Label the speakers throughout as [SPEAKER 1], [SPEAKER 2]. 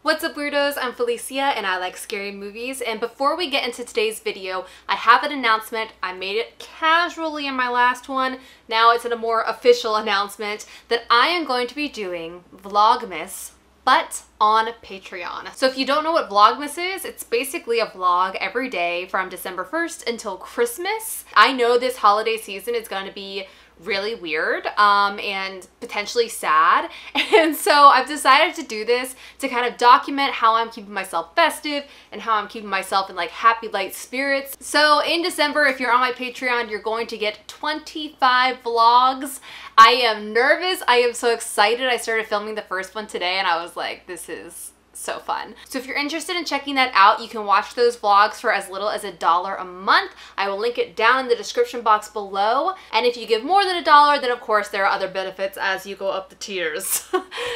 [SPEAKER 1] What's up weirdos, I'm Felicia and I like scary movies, and before we get into today's video, I have an announcement. I made it casually in my last one, now it's in a more official announcement that I am going to be doing Vlogmas, but on Patreon. So if you don't know what Vlogmas is, it's basically a vlog every day from December 1st until Christmas. I know this holiday season is going to be really weird and potentially sad, and so I've decided to do this to kind of document how I'm keeping myself festive and how I'm keeping myself in like happy light spirits. So in December, if you're on my Patreon, you're going to get 25 vlogs. I am nervous. I am so excited. I started filming the first one today and I was like, this is so fun. So if you're interested in checking that out, you can watch those vlogs for as little as $1 a month. I will link it down in the description box below. And if you give more than $1, then of course there are other benefits as you go up the tiers.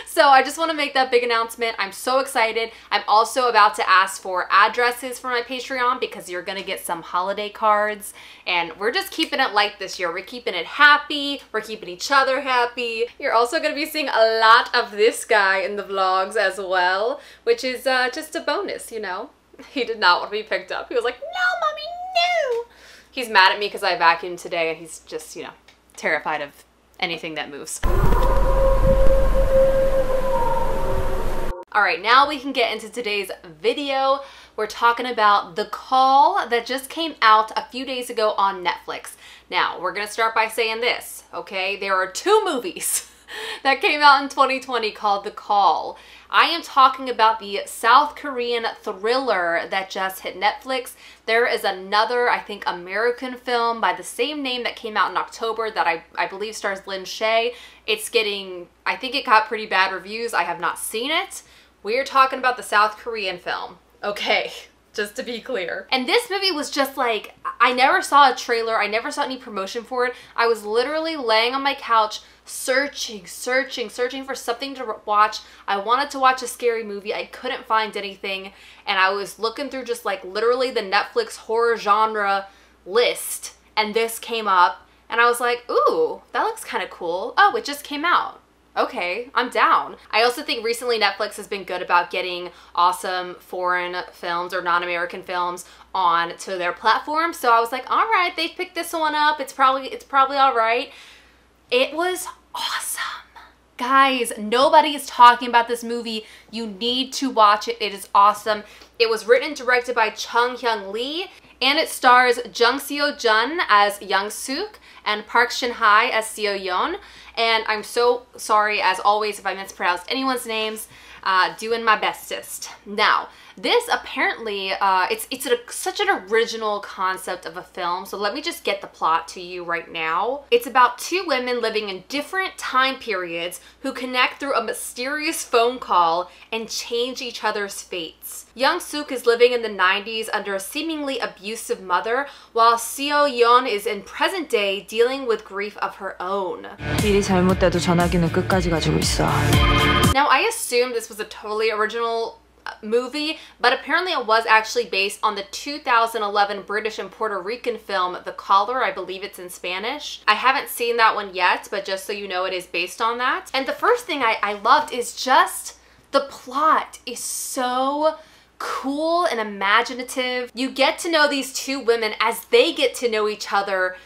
[SPEAKER 1] So I just want to make that big announcement. I'm so excited. I'm also about to ask for addresses for my Patreon because you're gonna get some holiday cards, and we're just keeping it light this year. We're keeping it happy. We're keeping each other happy. You're also gonna be seeing a lot of this guy in the vlogs as well, which is just a bonus, you know? He did not want to be picked up. He was like, no, mommy, no! He's mad at me because I vacuumed today and he's just, you know, terrified of anything that moves. All right, now we can get into today's video. We're talking about The Call that just came out a few days ago on Netflix. Now, we're gonna start by saying this, okay? There are two movies that came out in 2020 called The Call. I am talking about the South Korean thriller that just hit Netflix. There is another, I think, American film by the same name that came out in October that I believe stars Lin Shaye. It's getting, I think it got pretty bad reviews. I have not seen it. We're talking about the South Korean film. Okay, just to be clear. And this movie was just like, I never saw a trailer. I never saw any promotion for it. I was literally laying on my couch searching for something to watch. I wanted to watch a scary movie. I couldn't find anything. And I was looking through just like literally the Netflix horror genre list. And this came up and I was like, ooh, that looks kind of cool. Oh, it just came out. Okay, I'm down. I also think recently Netflix has been good about getting awesome foreign films or non-American films onto their platform. So I was like, all right, they picked this one up. It's probably all right. It was awesome. Guys, nobody is talking about this movie. You need to watch it. It is awesome. It was written and directed by Chung Hyung Lee, and it stars Jung Seo Jun as Young Suk and Park Shin Hye as Seo Yeon. And I'm so sorry, as always, if I mispronounced anyone's names. Doing my bestest. Now, this apparently, it's such an original concept of a film, so let me just get the plot to you right now. It's about two women living in different time periods who connect through a mysterious phone call and change each other's fates. Young Suk is living in the 90s under a seemingly abusive mother, while Seo Yeon is in present day dealing with grief of her own.
[SPEAKER 2] 일이 잘못돼도 전화기는 끝까지 가지고 있어.
[SPEAKER 1] Now, I assumed this was a totally original movie, but apparently it was actually based on the 2011 British and Puerto Rican film The Caller. I believe it's in Spanish. I haven't seen that one yet, but just so you know, it is based on that. And the first thing I loved is just the plot is so cool and imaginative. You get to know these two women as they get to know each other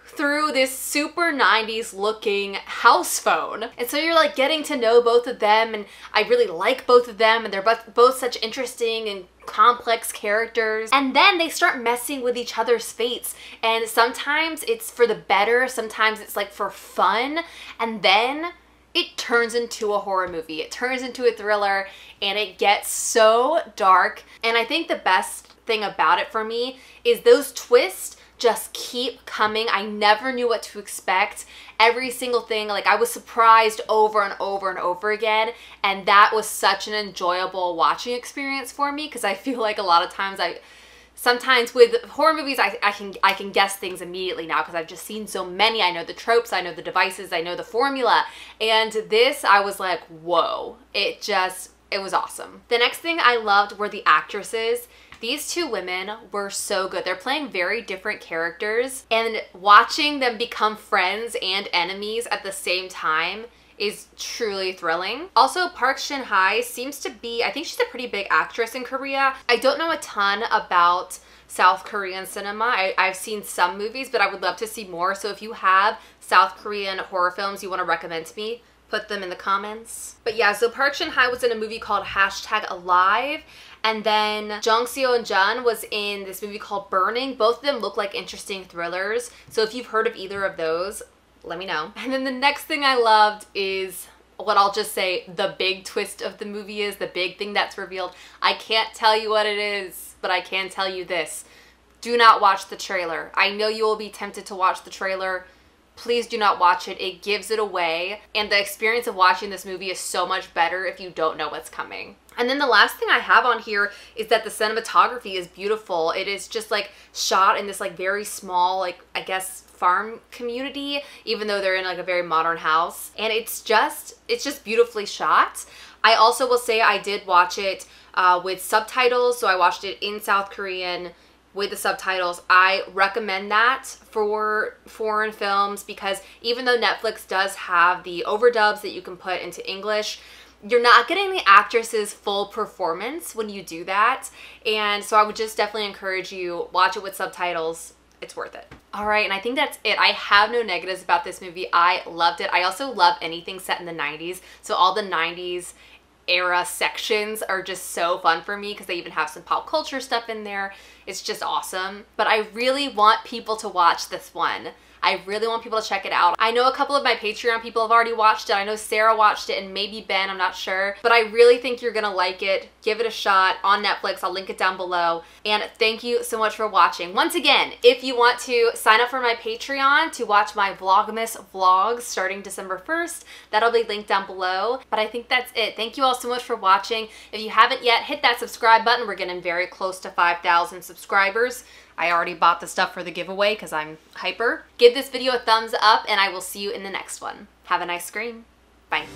[SPEAKER 1] through this super 90s looking house phone. And so you're like getting to know both of them, and I really like both of them, and they're both such interesting and complex characters. And then they start messing with each other's fates, and sometimes it's for the better, sometimes it's like for fun, and then it turns into a horror movie. It turns into a thriller, and it gets so dark. And I think the best thing about it for me is those twists just keep coming. I never knew what to expect. Every single thing, like I was surprised over and over and over again, and that was such an enjoyable watching experience for me, because I feel like a lot of times sometimes with horror movies I can guess things immediately now because I've just seen so many. I know the tropes, I know the devices, I know the formula, and this I was like, whoa, it was awesome. The next thing I loved were the actresses. These two women were so good. They're playing very different characters, and watching them become friends and enemies at the same time is truly thrilling. Also, Park Shin-hye seems to be, I think she's a pretty big actress in Korea. I don't know a ton about South Korean cinema. I've seen some movies, but I would love to see more. So if you have South Korean horror films you want to recommend to me, put them in the comments. But yeah, so Park Shin-hye was in a movie called #Alive. And then Jung Seo-jun was in this movie called Burning. Both of them look like interesting thrillers. So if you've heard of either of those, let me know. And then the next thing I loved is what I'll just say the big twist of the movie is, the big thing that's revealed. I can't tell you what it is, but I can tell you this. Do not watch the trailer. I know you will be tempted to watch the trailer. Please do not watch it. It gives it away. And the experience of watching this movie is so much better if you don't know what's coming. And then the last thing I have on here is that the cinematography is beautiful. It is just like shot in this like very small, like I guess farm community, even though they're in like a very modern house. And it's just beautifully shot. I also will say I did watch it with subtitles. So I watched it in South Korean with the subtitles. I recommend that for foreign films because even though Netflix does have the overdubs that you can put into English, you're not getting the actress's full performance when you do that. And so I would just definitely encourage you, watch it with subtitles. It's worth it. All right, and I think that's it. I have no negatives about this movie. I loved it. I also love anything set in the 90s. So all the 90s era sections are just so fun for me because they even have some pop culture stuff in there. It's just awesome. But I really want people to watch this one. I really want people to check it out. I know a couple of my Patreon people have already watched it. I know Sarah watched it and maybe Ben, I'm not sure. But I really think you're gonna like it. Give it a shot on Netflix. I'll link it down below. And thank you so much for watching. Once again, if you want to sign up for my Patreon to watch my Vlogmas vlogs starting December 1st, that'll be linked down below. But I think that's it. Thank you all so much for watching. If you haven't yet, hit that subscribe button. We're getting very close to 5,000 subscribers. I already bought the stuff for the giveaway because I'm hyper. Give this video a thumbs up and I will see you in the next one. Have a nice scream. Bye.